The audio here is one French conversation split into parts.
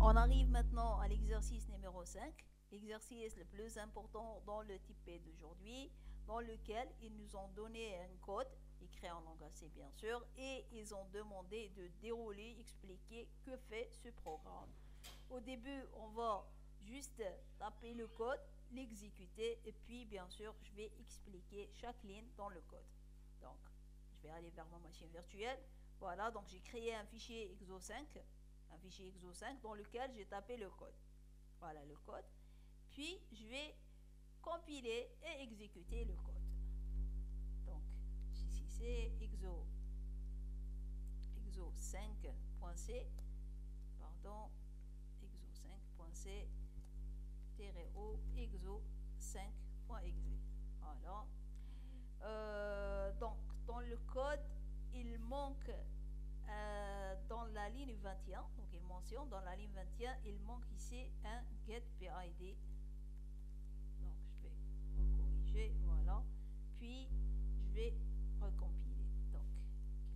On arrive maintenant à l'exercice numéro 5, l'exercice le plus important dans le type P d'aujourd'hui, dans lequel ils nous ont donné un code, écrit en langage C bien sûr, et ils ont demandé de dérouler, expliquer que fait ce programme. Au début, on va juste taper le code, l'exécuter, et puis bien sûr, je vais expliquer chaque ligne dans le code. Donc, je vais aller vers ma machine virtuelle. Voilà, donc j'ai créé un fichier exo5 dans lequel j'ai tapé le code. Voilà le code. Puis, je vais compiler et exécuter le code. Donc, ici c'est exo5.c, pardon, exo5.c o exo5.exe. Voilà. Donc, dans le code, il manque dans la ligne 21, donc il mentionne dans la ligne 21, il manque ici un getPID. Donc, je vais corriger, voilà. Puis, je vais recompiler. Donc,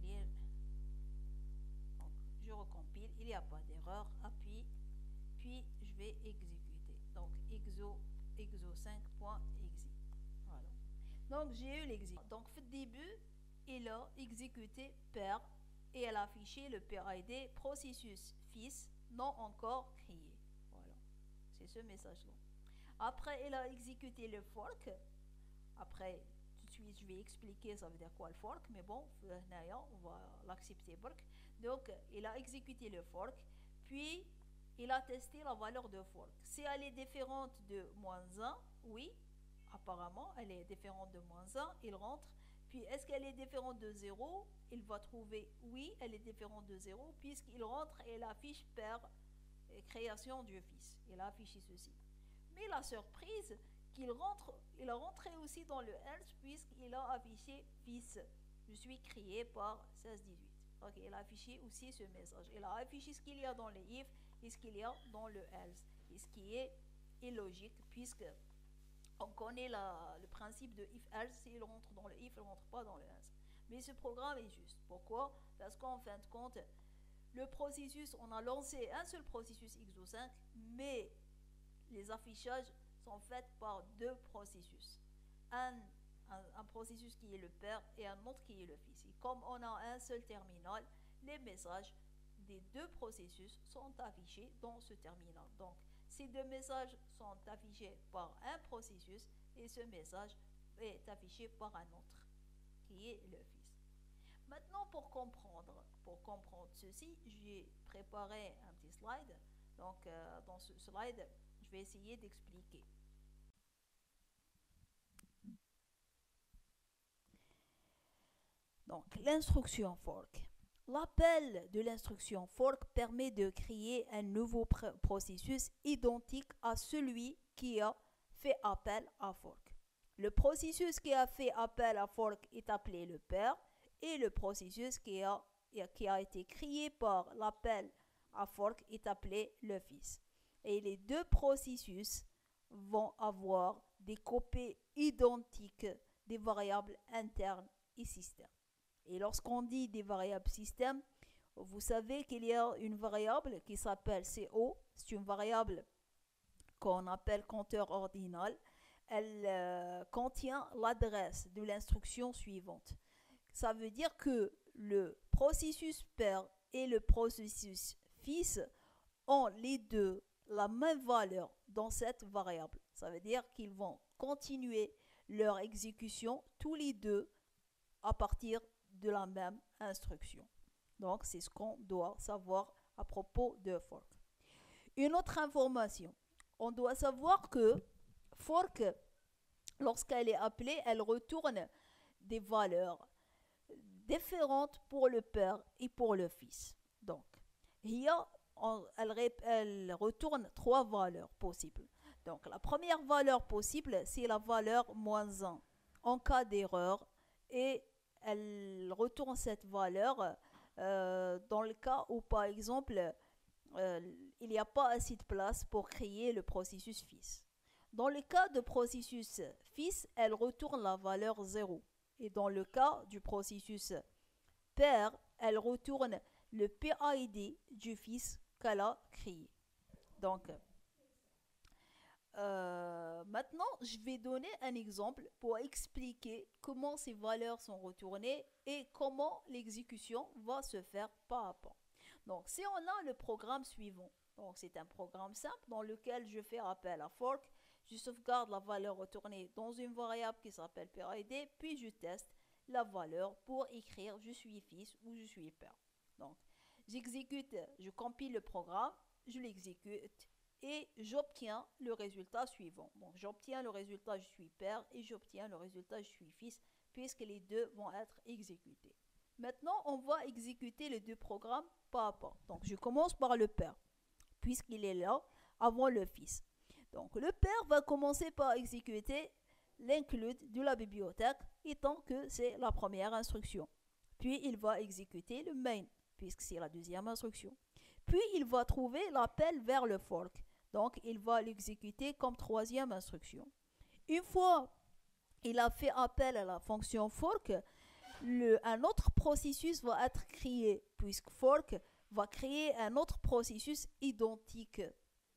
clear. Donc, je recompile, il n'y a pas d'erreur. Appuie, puis je vais exécuter. Donc, exo5.exe. Voilà. Donc, j'ai eu l'exécution. Donc, au début, il a exécuté pair et elle a affiché le PID processus fils non encore créé. Voilà. C'est ce message-là. Après, il a exécuté le fork. Après, tout de suite, je vais expliquer ça veut dire quoi le fork, mais bon, on va l'accepter. Donc, il a exécuté le fork, puis il a testé la valeur de fork. Si elle est différente de -1, oui, apparemment, elle est différente de -1, il rentre. Puis, est-ce qu'elle est différente de 0? Il va trouver oui, elle est différente de 0, puisqu'il rentre et il affiche pair création du fils. Il a affiché ceci. Mais la surprise, il a rentré aussi dans le else, puisqu'il a affiché fils. Je suis créé par 1618. Ok, il a affiché aussi ce message. Il a affiché ce qu'il y a dans le if et ce qu'il y a dans le else. Et ce qui est illogique, puisque on connaît le principe de if-else. S'il rentre dans le if, il ne rentre pas dans le else. Mais ce programme est juste. Pourquoi? Parce qu'en fin de compte, le processus, on a lancé un seul processus exo5, mais les affichages sont faits par deux processus. Un processus qui est le père et un autre qui est le fils. Et comme on a un seul terminal, les messages des deux processus sont affichés dans ce terminal. Donc, ces deux messages sont affichés par un processus et ce message est affiché par un autre qui est le fils. Maintenant, pour comprendre ceci, j'ai préparé un petit slide. Donc, dans ce slide, je vais essayer d'expliquer. Donc, l'instruction fork. L'appel de l'instruction fork permet de créer un nouveau processus identique à celui qui a fait appel à fork. Le processus qui a fait appel à fork est appelé le père et le processus qui a été créé par l'appel à fork est appelé le fils. Et les deux processus vont avoir des copies identiques des variables internes et système. Et lorsqu'on dit des variables système, vous savez qu'il y a une variable qui s'appelle CO. C'est une variable qu'on appelle compteur ordinal. Elle contient l'adresse de l'instruction suivante. Ça veut dire que le processus père et le processus fils ont les deux la même valeur dans cette variable. Ça veut dire qu'ils vont continuer leur exécution tous les deux à partir de la même instruction. Donc, c'est ce qu'on doit savoir à propos de fork. Une autre information, on doit savoir que fork, lorsqu'elle est appelée, elle retourne des valeurs différentes pour le père et pour le fils. Donc, elle retourne trois valeurs possibles. Donc, la première valeur possible, c'est la valeur -1 en cas d'erreur et elle retourne cette valeur dans le cas où, par exemple, il n'y a pas assez de place pour créer le processus fils. Dans le cas de processus fils, elle retourne la valeur 0. Et dans le cas du processus père, elle retourne le PID du fils qu'elle a créé. Donc, maintenant, je vais donner un exemple pour expliquer comment ces valeurs sont retournées et comment l'exécution va se faire pas à pas. Donc, si on a le programme suivant, donc c'est un programme simple dans lequel je fais appel à fork, je sauvegarde la valeur retournée dans une variable qui s'appelle PID, puis je teste la valeur pour écrire je suis fils ou je suis père. Donc, j'exécute, je compile le programme, je l'exécute et j'obtiens le résultat suivant. Donc, j'obtiens le résultat je suis père et j'obtiens le résultat je suis fils puisque les deux vont être exécutés. Maintenant, on va exécuter les deux programmes pas à pas. Donc, je commence par le père puisqu'il est là avant le fils. Donc, le père va commencer par exécuter l'include de la bibliothèque étant que c'est la première instruction. Puis, il va exécuter le main puisque c'est la deuxième instruction. Puis, il va trouver l'appel vers le fork. Donc, il va l'exécuter comme troisième instruction. Une fois il a fait appel à la fonction fork, un autre processus va être créé, puisque fork va créer un autre processus identique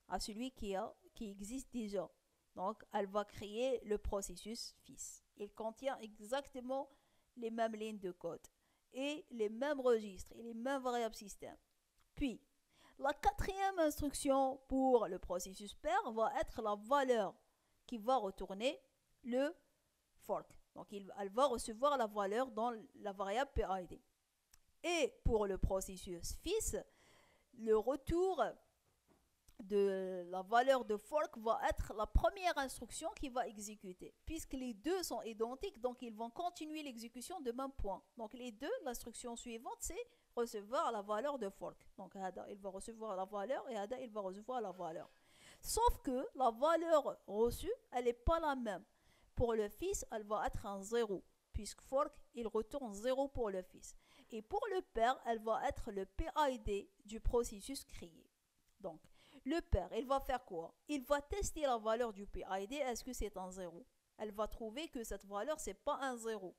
à celui qui existe déjà. Donc, elle va créer le processus fils. Il contient exactement les mêmes lignes de code et les mêmes registres et les mêmes variables système. Puis, la quatrième instruction pour le processus père va être la valeur qui va retourner le fork. Donc, elle va recevoir la valeur dans la variable PID. Et pour le processus fils, le retour de la valeur de fork va être la première instruction qui va exécuter. Puisque les deux sont identiques, donc ils vont continuer l'exécution de même point. Donc, les deux, l'instruction suivante, c'est recevoir la valeur de fork. Donc, Ada, il va recevoir la valeur et Ada, il va recevoir la valeur. Sauf que la valeur reçue, elle n'est pas la même. Pour le fils, elle va être un 0, puisque fork, il retourne 0 pour le fils. Et pour le père, elle va être le PID du processus créé. Donc, le père, il va faire quoi? Il va tester la valeur du PID, est-ce que c'est un 0? Elle va trouver que cette valeur, c'est pas un 0.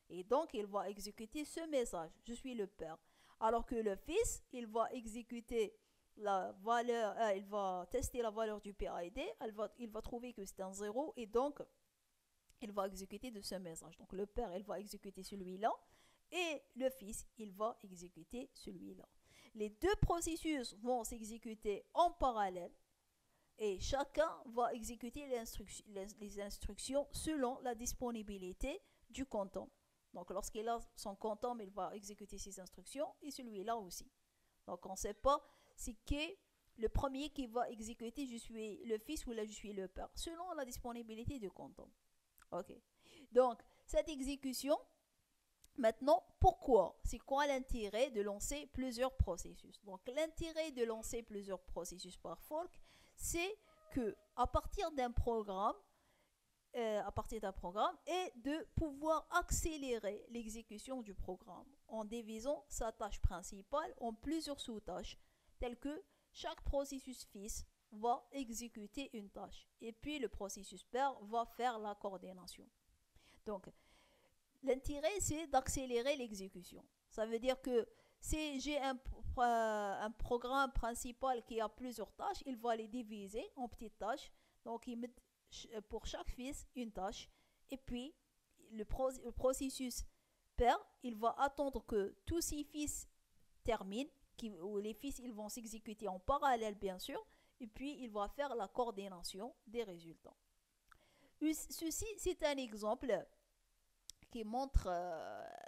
Et donc, il va exécuter ce message, je suis le père. Alors que le fils, il va exécuter la valeur, il va tester la valeur du PID, il va trouver que c'est un 0 et donc il va exécuter de ce message. Donc le père, il va exécuter celui-là et le fils, il va exécuter celui-là. Les deux processus vont s'exécuter en parallèle et chacun va exécuter les instructions selon la disponibilité du quantum. Donc lorsqu'il a son quantum, il va exécuter ses instructions et celui-là aussi. Donc on ne sait pas c'est qui le premier qui va exécuter je suis le fils ou là je suis le père, selon la disponibilité du quantum. Ok. Donc cette exécution, maintenant, pourquoi? C'est quoi l'intérêt de lancer plusieurs processus? Donc l'intérêt de lancer plusieurs processus par fork, c'est que à partir d'un programme, et de pouvoir accélérer l'exécution du programme en divisant sa tâche principale en plusieurs sous-tâches, telles que chaque processus fils va exécuter une tâche et puis le processus père va faire la coordination. Donc, l'intérêt, c'est d'accélérer l'exécution. Ça veut dire que si j'ai un programme principal qui a plusieurs tâches, il va les diviser en petites tâches. Donc, il met pour chaque fils une tâche. Et puis, le processus père, il va attendre que tous ces fils terminent, où les fils ils vont s'exécuter en parallèle, bien sûr. Et puis, il va faire la coordination des résultats. Ceci, c'est un exemple qui montre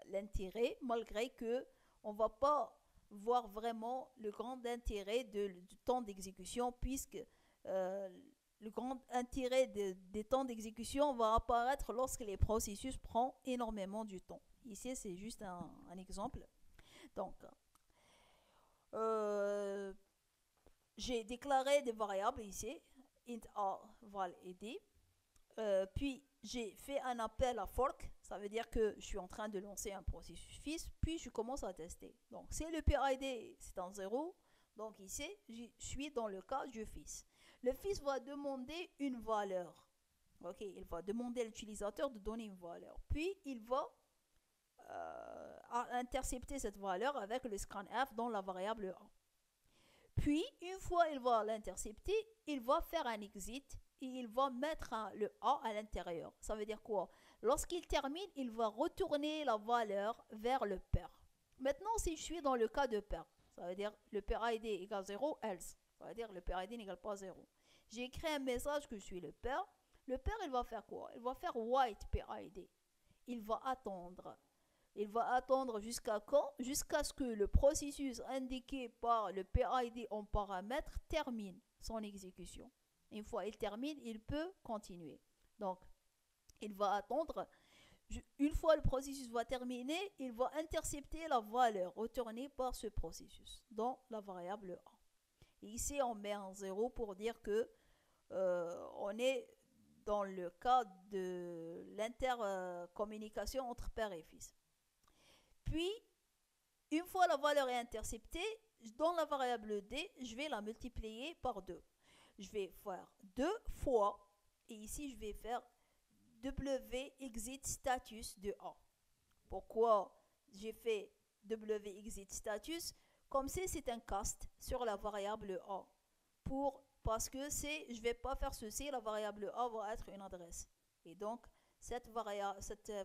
l'intérêt, malgré que on ne va pas voir vraiment le grand intérêt du temps d'exécution, puisque le grand intérêt des temps d'exécution va apparaître lorsque les processus prennent énormément du temps. Ici, c'est juste un exemple. Donc, j'ai déclaré des variables ici, int a, val et d. Puis j'ai fait un appel à fork, ça veut dire que je suis en train de lancer un processus fils, puis je commence à tester. Donc c'est le PID, c'est un 0, donc ici je suis dans le cas du fils. Le fils va demander une valeur, ok, il va demander à l'utilisateur de donner une valeur, puis il va intercepter cette valeur avec le scanf dans la variable A. Puis, une fois il va l'intercepter, il va faire un exit et il va mettre le A à l'intérieur. Ça veut dire quoi? Lorsqu'il termine, il va retourner la valeur vers le pair. Maintenant, si je suis dans le cas de pair, ça veut dire le pair ID égale 0, else. Ça veut dire le pair ID n'égale pas 0. J'ai écrit un message que je suis le pair. Le pair, il va faire quoi? Il va faire white pair ID. Il va attendre. Il va attendre jusqu'à quand? Jusqu'à ce que le processus indiqué par le PID en paramètre termine son exécution. Une fois il termine, il peut continuer. Donc, il va attendre. Une fois le processus va terminer, il va intercepter la valeur retournée par ce processus dans la variable A. Et ici, on met un 0 pour dire que on est dans le cas de l'intercommunication entre père et fils. Puis, une fois la valeur est interceptée, dans la variable D, je vais la multiplier par 2. Je vais faire 2 fois, et ici je vais faire W exit status de A. Pourquoi j'ai fait W exit status? Comme c'est un cast sur la variable A. Parce que je ne vais pas faire ceci, la variable A va être une adresse. Et donc, cette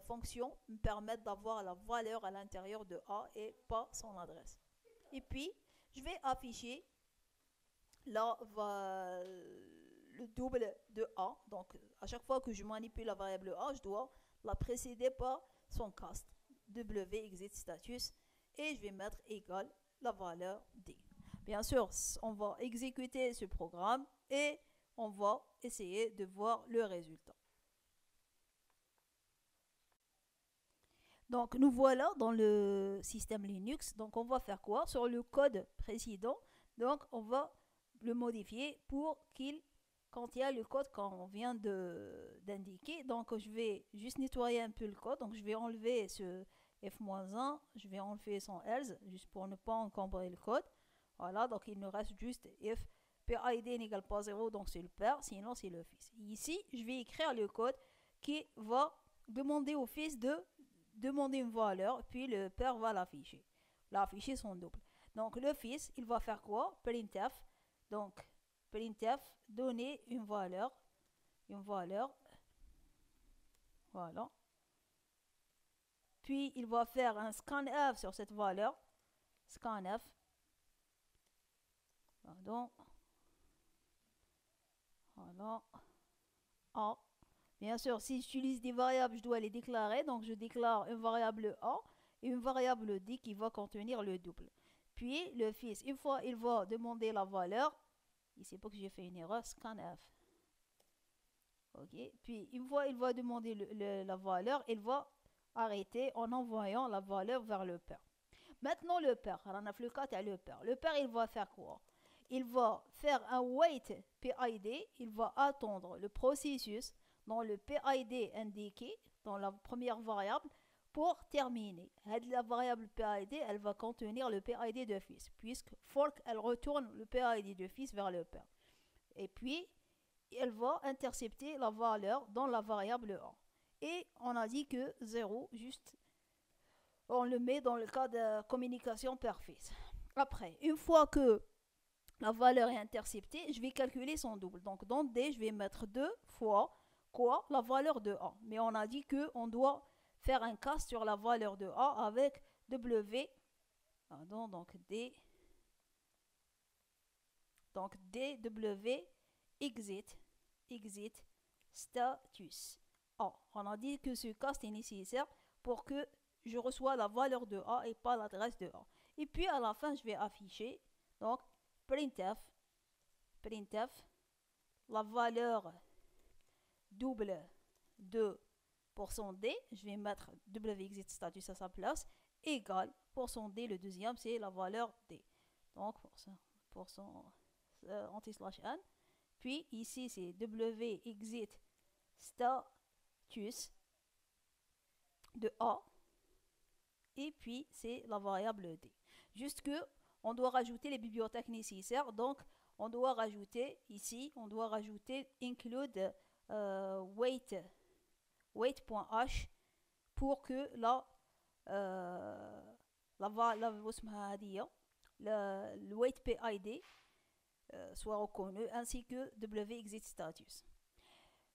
fonction me permet d'avoir la valeur à l'intérieur de A et pas son adresse. Et puis, je vais afficher le double de A. Donc, à chaque fois que je manipule la variable A, je dois la précéder par son cast, W exit status, et je vais mettre égal la valeur D. Bien sûr, on va exécuter ce programme et on va essayer de voir le résultat. Donc, nous voilà dans le système Linux. Donc, on va faire quoi? Sur le code précédent, donc, on va le modifier pour qu'il contient le code qu'on vient d'indiquer. Donc, je vais juste nettoyer un peu le code. Donc, je vais enlever ce F-1. Je vais enlever son else, juste pour ne pas encombrer le code. Voilà, donc il nous reste juste if PID n'égale pas 0, donc c'est le père, sinon c'est le fils. Ici, je vais écrire le code qui va demander au fils de demander une valeur, puis le père va l'afficher son double. Donc le fils, il va faire quoi? Printf. Donc printf, donner une valeur, voilà. Puis il va faire un scanf sur cette valeur, scanf. Pardon. Voilà. A. Bien sûr, si j'utilise des variables, je dois les déclarer. Donc, je déclare une variable A et une variable D qui va contenir le double. Puis, le fils, une fois il va demander la valeur, ici pour que j'ai fait une erreur, scanf. Ok. Puis, une fois il va demander la valeur, il va arrêter en envoyant la valeur vers le père. Maintenant, le père, on a le cas à le père. Le père, il va faire quoi? Il va faire un wait PID, il va attendre le processus dans le PID indiqué dans la première variable pour terminer. La variable PID, elle va contenir le PID de fils, puisque fork, elle retourne le PID de fils vers le père. Et puis, elle va intercepter la valeur dans la variable 1. Et on a dit que 0, juste, on le met dans le cas de communication père-fils. Après, une fois que la valeur est interceptée, je vais calculer son double. Donc, dans D, je vais mettre 2 fois quoi? La valeur de A. Mais on a dit qu'on doit faire un cast sur la valeur de A avec W. Pardon, donc D. Donc, DW exit status A. On a dit que ce cast est nécessaire pour que je reçois la valeur de A et pas l'adresse de A. Et puis, à la fin, je vais afficher donc printf la valeur double de %D, je vais mettre W exit status à sa place, égale %D, le deuxième c'est la valeur D. Donc anti/n. Puis ici c'est W exit status de A. Et puis c'est la variable D. Juste que on doit rajouter les bibliothèques nécessaires. Donc, on doit rajouter ici, on doit rajouter include wait.h pour que la le wait PID soit reconnu, ainsi que wExitStatus.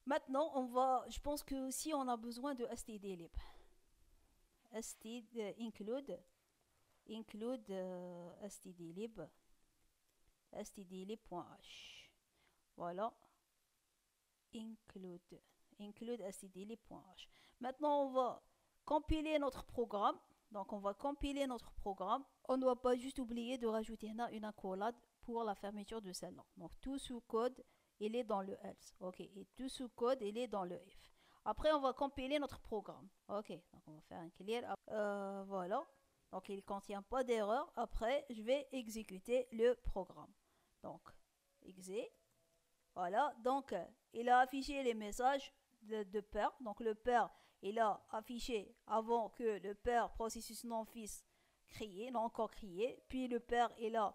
Maintenant, je pense que aussi on a besoin de stdlib. Include stdlib, stdlib.h. Voilà. Include stdlib.h. Maintenant, on va compiler notre programme. Donc, on va compiler notre programme. On ne doit pas juste oublier de rajouter une accolade pour la fermeture de celle-là. Donc, tout sous code, il est dans le else. OK. Et tout sous code, il est dans le if. Après, on va compiler notre programme. OK. Donc, on va faire un clear. Voilà. Donc, il ne contient pas d'erreur. Après, je vais exécuter le programme. Donc, exé. Voilà. Donc, il a affiché les messages de pair. Donc, le pair, il a affiché avant que le pair processus non-fils crié, non encore crié. Puis, le pair, il a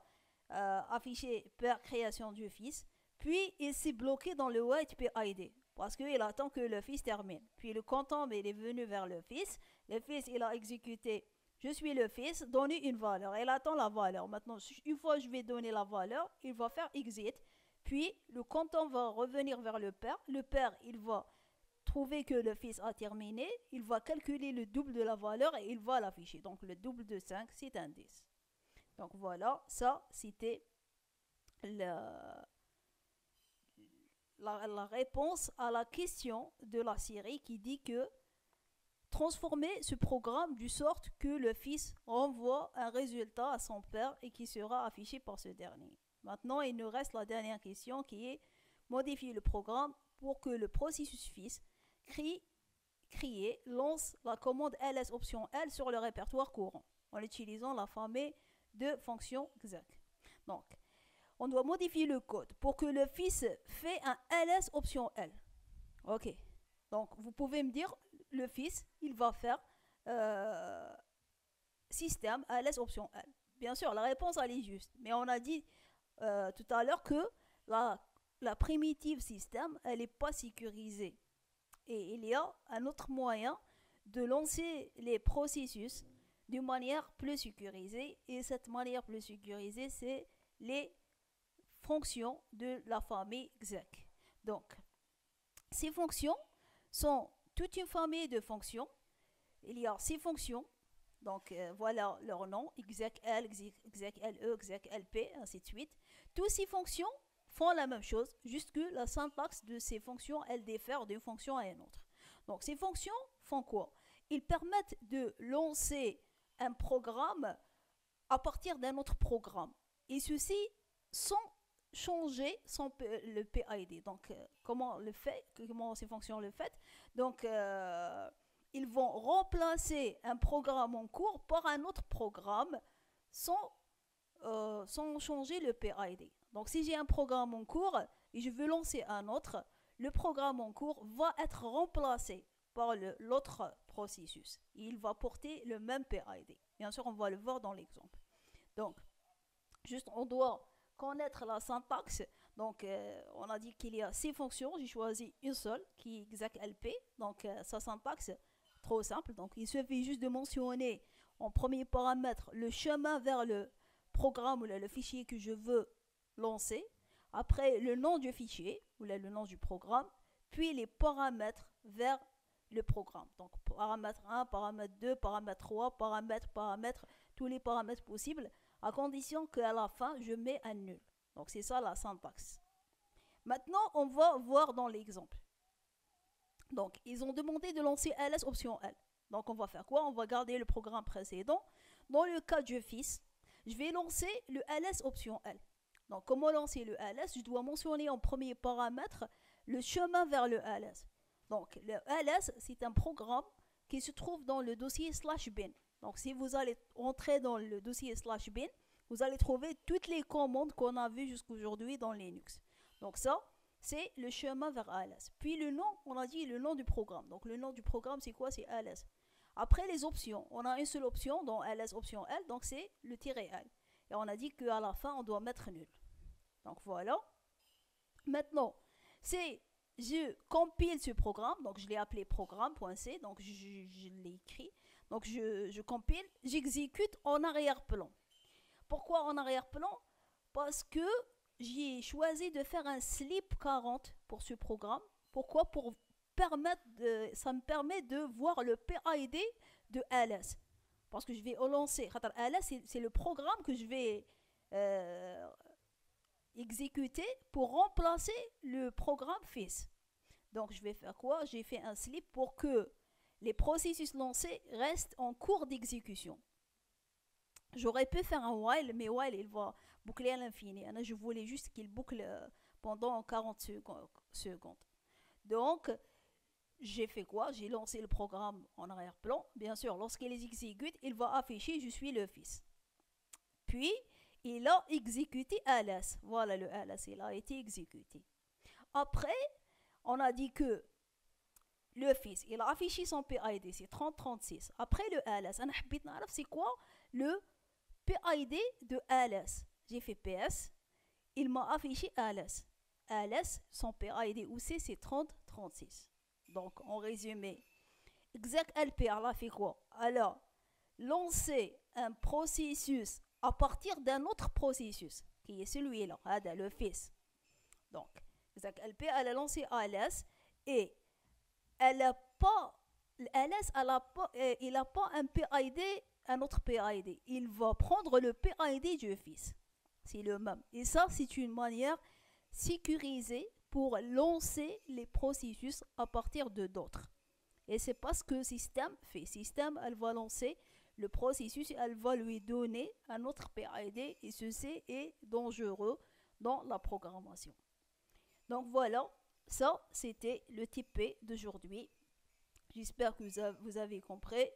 affiché pair création du fils. Puis, il s'est bloqué dans le wait PID. Parce qu'il attend que le fils termine. Puis, le content, il est venu vers le fils. Le fils, il a exécuté je suis le fils, donner une valeur. Il attend la valeur. Maintenant, une fois que je vais donner la valeur, il va faire exit. Puis, le content va revenir vers le père. Le père, il va trouver que le fils a terminé. Il va calculer le double de la valeur et il va l'afficher. Donc, le double de 5, c'est un 10. Donc, voilà. Ça, c'était la réponse à la question de la série qui dit que transformer ce programme de sorte que le fils renvoie un résultat à son père et qui sera affiché par ce dernier. Maintenant, il nous reste la dernière question qui est modifier le programme pour que le processus fils crié lance la commande ls option L sur le répertoire courant en utilisant la famille de fonctions exec. Donc, on doit modifier le code pour que le fils fait un ls option L. Ok. Donc, vous pouvez me dire le fils, il va faire système ls option L. Bien sûr, la réponse, elle est juste. Mais on a dit tout à l'heure que la primitive système, elle n'est pas sécurisée. Et il y a un autre moyen de lancer les processus d'une manière plus sécurisée. Et cette manière plus sécurisée, c'est les fonctions de la famille exec. Donc, ces fonctions sont toute une famille de fonctions. Il y a 6 fonctions. Donc, voilà leur nom, exec-L, exec-LE, exec-LP, ainsi de suite. Toutes ces fonctions font la même chose, juste que la syntaxe de ces fonctions, elle diffère d'une fonction à une autre. Donc, ces fonctions font quoi? Ils permettent de lancer un programme à partir d'un autre programme. Et ceci sans changer le PID. Donc, comment ces fonctions le font? Donc, ils vont remplacer un programme en cours par un autre programme sans changer le PID. Donc, si j'ai un programme en cours et je veux lancer un autre, le programme en cours va être remplacé par l'autre processus. Il va porter le même PID. Bien sûr, on va le voir dans l'exemple. Donc, juste, on doit connaître la syntaxe. Donc, on a dit qu'il y a 6 fonctions. J'ai choisi une seule qui est exec-LP. Donc, sa syntaxe, trop simple. Donc, il suffit juste de mentionner en premier paramètre le chemin vers le programme ou le fichier que je veux lancer. Après, le nom du fichier ou le nom du programme. Puis, les paramètres vers le programme. Donc, paramètre 1, paramètre 2, paramètre 3, paramètre, tous les paramètres possibles, à condition qu'à la fin, je mets un nul. Donc, c'est ça la syntaxe. Maintenant, on va voir dans l'exemple. Donc, ils ont demandé de lancer ls option L. Donc, on va faire quoi? On va garder le programme précédent. Dans le cas du fils, je vais lancer le ls option L. Donc, comment lancer le ls? Je dois mentionner en premier paramètre le chemin vers le ls. Donc, le ls, c'est un programme qui se trouve dans le dossier /bin. Donc, si vous allez entrer dans le dossier /bin, vous allez trouver toutes les commandes qu'on a vues jusqu'aujourd'hui dans Linux. Donc, ça, c'est le chemin vers ls. Puis, le nom, on a dit le nom du programme. Donc, le nom du programme, c'est quoi? C'est ls. Après, les options. On a une seule option dans ls option L, donc c'est le -L. Et on a dit qu'à la fin, on doit mettre nul. Donc, voilà. Maintenant, je compile ce programme, donc je l'ai appelé programme.c, donc je l'ai écrit. Donc je compile, j'exécute en arrière-plan. Pourquoi en arrière-plan? Parce que j'ai choisi de faire un slip 40 pour ce programme. Pourquoi? Ça me permet de voir le PID de LS. Parce que je vais lancer. LS, c'est le programme que je vais euh, exécuter pour remplacer le programme FIS. Donc, je vais faire quoi? J'ai fait un slip pour que les processus lancés restent en cours d'exécution. J'aurais pu faire un while, mais while, il va boucler à l'infini. Je voulais juste qu'il boucle pendant 40 secondes. Donc, j'ai fait quoi? J'ai lancé le programme en arrière-plan. Bien sûr, lorsqu'il les exécute, il va afficher je suis le fils. Puis, il a exécuté ls. Voilà le ls, il a été exécuté. Après, on a dit que le fils, il a affiché son PID, c'est 3036. Après le ls, c'est quoi le PID de ls? J'ai fait PS, il m'a affiché ls. ls, son PID aussi, c'est 3036. Donc, en résumé, execLP, elle a fait quoi? Alors, lancer un processus à partir d'un autre processus, qui est celui-là, le fils. Donc, execLP, elle a lancé ls et elle n'a pas, ls, il n'a pas un PID, un autre PID. Il va prendre le PID du fils. C'est le même. Et ça, c'est une manière sécurisée pour lancer les processus à partir de d'autres. Et c'est parce que système fait. Système, elle va lancer le processus, elle va lui donner un autre PID et ceci est dangereux dans la programmation. Donc voilà, ça c'était le type P d'aujourd'hui. J'espère que vous avez compris.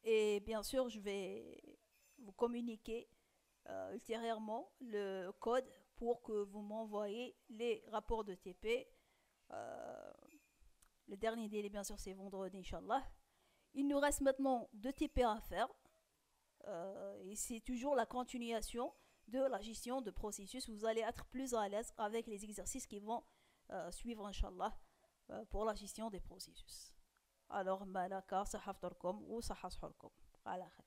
Et bien sûr, je vais vous communiquer ultérieurement le code pour que vous m'envoyez les rapports de TP. Le dernier délai, bien sûr, c'est vendredi, Inch'Allah. Il nous reste maintenant 2 TP à faire. Et c'est toujours la continuation de la gestion de processus. Vous allez être plus à l'aise avec les exercices qui vont suivre, Inch'Allah, pour la gestion des processus. Alors, malaka, sahaftarkom ou sahasharkom. À la khair.